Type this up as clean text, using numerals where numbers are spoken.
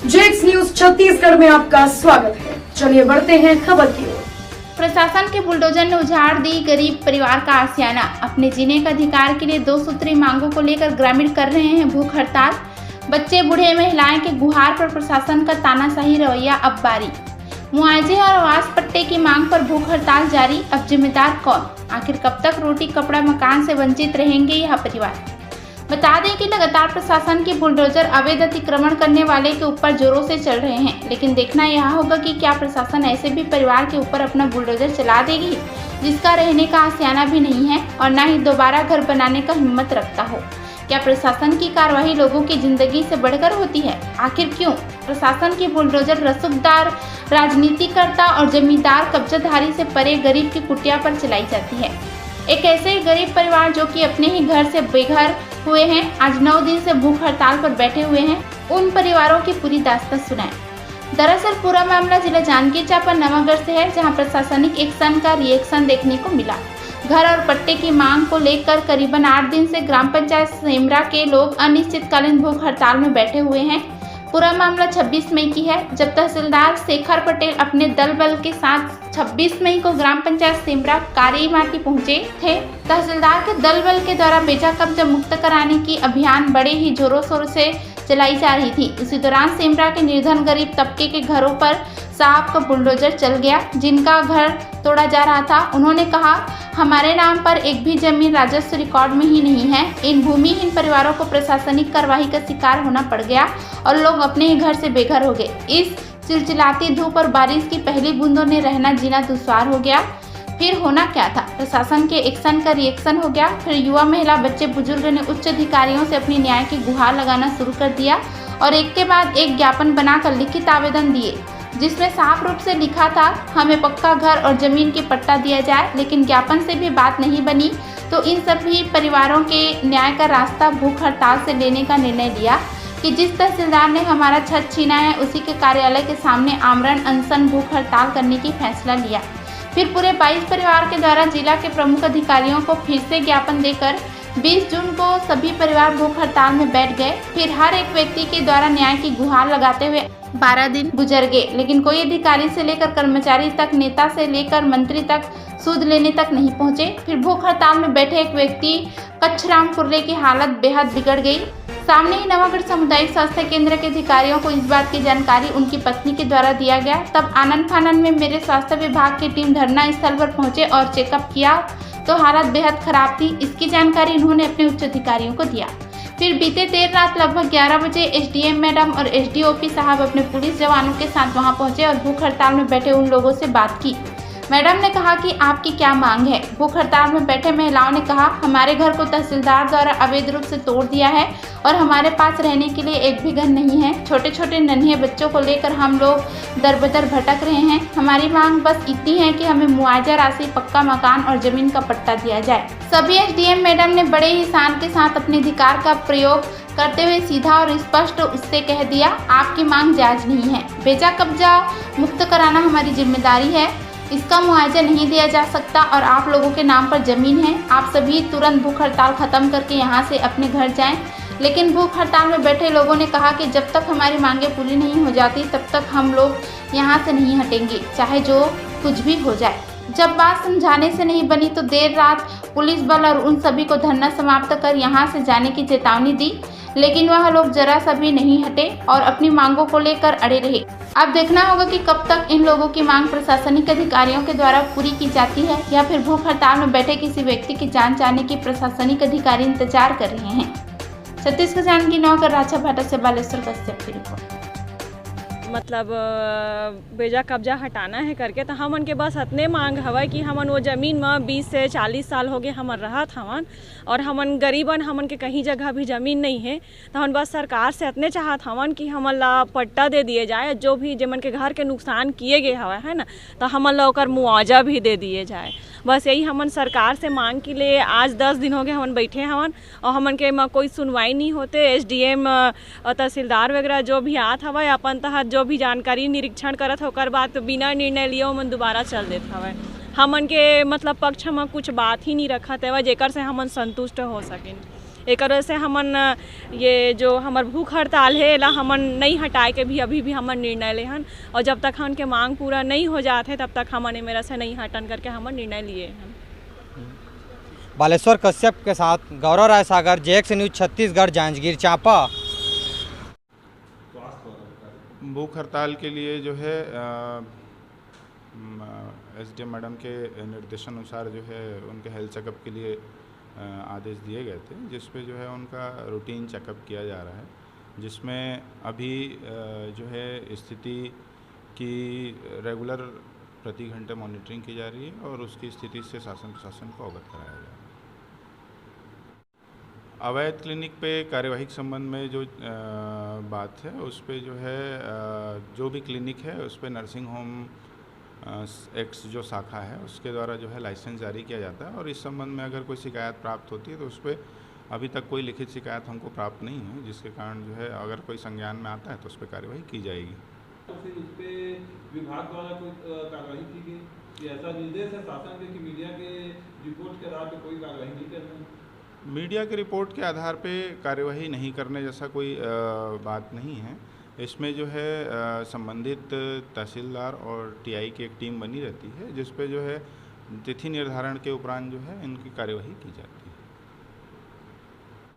JX news Chhattisgarh में आपका स्वागत है। चलिए बढ़ते हैं खबर की ओर। प्रशासन के बुलडोजर ने उजाड़ दी गरीब परिवार का आशियाना। अपने जीने का अधिकार के लिए 2 सूत्री मांगों को लेकर ग्रामीण कर रहे हैं भूख हड़ताल। बच्चे बूढ़े महिलाएं के गुहार पर प्रशासन का तानाशाही रवैया अब बारी। मुआवजे और आवास पट्टे की मांग पर भूख हड़ताल जारी। अब जिम्मेदार कौन? आखिर कब तक रोटी कपड़ा मकान से वंचित रहेंगे यह परिवार? बता दें कि लगातार प्रशासन की बुलडोजर अवैध अतिक्रमण करने वाले के ऊपर जोरों से चल रहे हैं, लेकिन देखना यह होगा कि क्या प्रशासन ऐसे भी परिवार के ऊपर अपना बुलडोजर चला देगी जिसका रहने का आशियाना भी नहीं है और न ही दोबारा घर बनाने का हिम्मत रखता हो। क्या प्रशासन की कार्रवाई लोगों की जिंदगी से बढ़कर होती है? आखिर क्यों प्रशासन की बुलडोजर रसूखदार राजनीतिकर्ता और जमींदार कब्जाधारी से परे गरीब की कुटिया पर चलाई जाती है? एक ऐसे गरीब परिवार जो कि अपने ही घर से बेघर हुए हैं, आज 9 दिन से भूख हड़ताल पर बैठे हुए हैं, उन परिवारों की पूरी दास्तान सुनाएं। दरअसल पूरा मामला जिला जांजगीर चांपा नवागढ़ से है, जहां प्रशासनिक एक्शन का रिएक्शन देखने को मिला। घर और पट्टे की मांग को लेकर करीबन 8 दिन से ग्राम पंचायत सेमरा के लोग अनिश्चितकालीन भूख हड़ताल में बैठे हुए हैं। पूरा मामला 26 मई की है, जब तहसीलदार शेखर पटेल अपने दल बल के साथ 26 मई को ग्राम पंचायत सेमरा कारीमाटी पहुंचे थे। तहसीलदार के दल बल के द्वारा बेचा कब्जा मुक्त कराने की अभियान बड़े ही जोरों शोरों से चलाई जा रही थी। इसी दौरान सेमरा के निर्धन गरीब तबके के घरों पर साहब का बुलडोजर चल गया, जिनका घर तोड़ा जा रहा था। उन्होंने कहा, हमारे नाम पर एक भी जमीन राजस्व रिकॉर्ड में ही नहीं है। इन भूमिहीन परिवारों को प्रशासनिक कार्रवाई का शिकार होना पड़ गया और लोग अपने ही घर से बेघर हो गए। इस चिलचिलाती धूप और बारिश की पहली बूंदों ने रहना जीना दुश्वार हो गया। फिर होना क्या था? प्रशासन के एक्शन का रिएक्शन हो गया। फिर युवा महिला बच्चे बुजुर्ग ने उच्च अधिकारियों से अपनी न्याय की गुहार लगाना शुरू कर दिया और एक के बाद एक ज्ञापन बनाकर लिखित आवेदन दिए, जिसमें साफ रूप से लिखा था, हमें पक्का घर और जमीन की पट्टा दिया जाए। लेकिन ज्ञापन से भी बात नहीं बनी, तो इन सभी परिवारों के न्याय का रास्ता भूख हड़ताल से लेने का निर्णय लिया कि जिस तहसीलदार ने हमारा छत छीना है, उसी के कार्यालय के सामने आमरण अनशन भूख हड़ताल करने की फैसला लिया। फिर पूरे 22 परिवार के द्वारा जिला के प्रमुख अधिकारियों को फिर से ज्ञापन देकर 20 जून को सभी परिवार भूख हड़ताल में बैठ गए। फिर हर एक व्यक्ति के द्वारा न्याय की गुहार लगाते हुए 12 दिन गुजर गए, लेकिन कोई अधिकारी से लेकर कर्मचारी तक, नेता से लेकर मंत्री तक सूद लेने तक नहीं पहुंचे। फिर भूख हड़ताल में बैठे एक व्यक्ति कच्छराम कुर्रे की हालत बेहद बिगड़ गई। सामने ही नवागढ़ सामुदायिक स्वास्थ्य केंद्र के अधिकारियों को इस बात की जानकारी उनकी पत्नी के द्वारा दिया गया। तब आनंद फानन में मेरे स्वास्थ्य विभाग की टीम धरना स्थल पर पहुंचे और चेकअप किया तो हालत बेहद खराब थी। इसकी जानकारी उन्होंने अपने उच्च अधिकारियों को दिया। फिर बीते देर रात लगभग 11 बजे एसडीएम मैडम और एसडीओपी साहब अपने पुलिस जवानों के साथ वहां पहुंचे और भूख हड़ताल में बैठे उन लोगों से बात की। मैडम ने कहा कि आपकी क्या मांग है? भूख हड़ताल में बैठे महिलाओं ने कहा, हमारे घर को तहसीलदार द्वारा अवैध रूप से तोड़ दिया है और हमारे पास रहने के लिए एक भी घर नहीं है। छोटे छोटे नन्हे बच्चों को लेकर हम लोग दर बदर भटक रहे हैं। हमारी मांग बस इतनी है कि हमें मुआवजा राशि, पक्का मकान और जमीन का पट्टा दिया जाए। सभी एसडीएम मैडम ने बड़े ही शान के साथ अपने अधिकार का प्रयोग करते हुए सीधा और स्पष्ट उससे कह दिया, आपकी मांग जायज नहीं है। बेचा कब्जा मुक्त कराना हमारी जिम्मेदारी है। इसका मुआवजा नहीं दिया जा सकता और आप लोगों के नाम पर जमीन है। आप सभी तुरंत भूख हड़ताल खत्म करके यहाँ से अपने घर जाएं। लेकिन भूख हड़ताल में बैठे लोगों ने कहा कि जब तक हमारी मांगें पूरी नहीं हो जाती तब तक हम लोग यहाँ से नहीं हटेंगे, चाहे जो कुछ भी हो जाए। जब बात समझाने से नहीं बनी तो देर रात पुलिस बल और उन सभी को धरना समाप्त कर यहाँ से जाने की चेतावनी दी, लेकिन वह लोग जरा सा भी नहीं हटे और अपनी मांगों को लेकर अड़े रहे। अब देखना होगा कि कब तक इन लोगों की मांग प्रशासनिक अधिकारियों के द्वारा पूरी की जाती है या फिर भूख हड़ताल में बैठे किसी व्यक्ति की जान जाने की प्रशासनिक अधिकारी इंतजार कर रहे हैं। छत्तीसगढ़ जांजगीर नवागढ़ राजा भाटा से बालेश्वर कश्यप की रिपोर्ट। मतलब बेजा कब्जा हटाना है करके तो हमन के बस इतने मांग हवा कि हमन वो ज़मीन में 20 से 40 साल हो गए हमन रहत हवन और हमन गरीबन, हमन के कहीं जगह भी ज़मीन नहीं है। तो हम बस सरकार से इतने चाहत हवन कि हमन ला पट्टा दे दिए जाए, जो भी जमन के घर के नुकसान किए गए हवा है ना, तो हमन ला ओकर मुआवजा भी दे दिए जाए। बस यही हमन सरकार से मांग के लिए आज 10 दिन हो गए हमन बैठे हवन और हमन के कोई सुनवाई नहीं होते। एसडीएम तहसीलदार वगैरह जो भी आत हवा अपन तहत जो भी जानकारी निरीक्षण करत होकर बात बिना निर्णय लिए हमन दोबारा चल देत हवा। हमन के मतलब पक्ष में कुछ बात ही नहीं रखत है जेकर से हमन संतुष्ट हो सकें। एक वजह से हमन ये जो हमार भूख हड़ताल है ला हमन नहीं हटाए के भी अभी भी हमन निर्णय ले हन, और जब तक हमन के मांग पूरा नहीं हो जाते तब तक हमन मेरा से नहीं हटन करके हमन निर्णय लिए हन। बालेश्वर कश्यप के साथ गौरव राय सागर, जेएक्स न्यूज छत्तीसगढ़, जांजगीर चांपा। भूख हड़ताल के लिए जो है एसडीएम मैडम के निर्देशानुसार जो है उनके हेल्थ चेकअप के लिए आदेश दिए गए थे, जिस पे जो है उनका रूटीन चेकअप किया जा रहा है, जिसमें अभी जो है स्थिति की रेगुलर प्रति घंटे मॉनिटरिंग की जा रही है और उसकी स्थिति से शासन प्रशासन को अवगत कराया जा रहा है। अवैध क्लिनिक पे कार्यवाही के संबंध में जो बात है उस पे जो है जो भी क्लिनिक है उस पे नर्सिंग होम एक्ट जो शाखा है उसके द्वारा जो है लाइसेंस जारी किया जाता है, और इस संबंध में अगर कोई शिकायत प्राप्त होती है तो उस पर अभी तक कोई लिखित शिकायत हमको प्राप्त नहीं है, जिसके कारण जो है अगर कोई संज्ञान में आता है तो उस पर कार्यवाही की जाएगी। तो फिर उस पर विभाग द्वारा कोई कार्रवाई की गई, ये ऐसा निर्देश है शासन के कि मीडिया के रिपोर्ट के आधार पर कोई कार्रवाई नहीं करनी? मीडिया की रिपोर्ट के आधार पे कार्यवाही नहीं करने जैसा कोई बात नहीं है। इसमें जो है संबंधित तहसीलदार और टीआई की एक टीम बनी रहती है, जिस पे जो है तिथि निर्धारण के उपरांत जो है इनकी कार्यवाही की जाती है।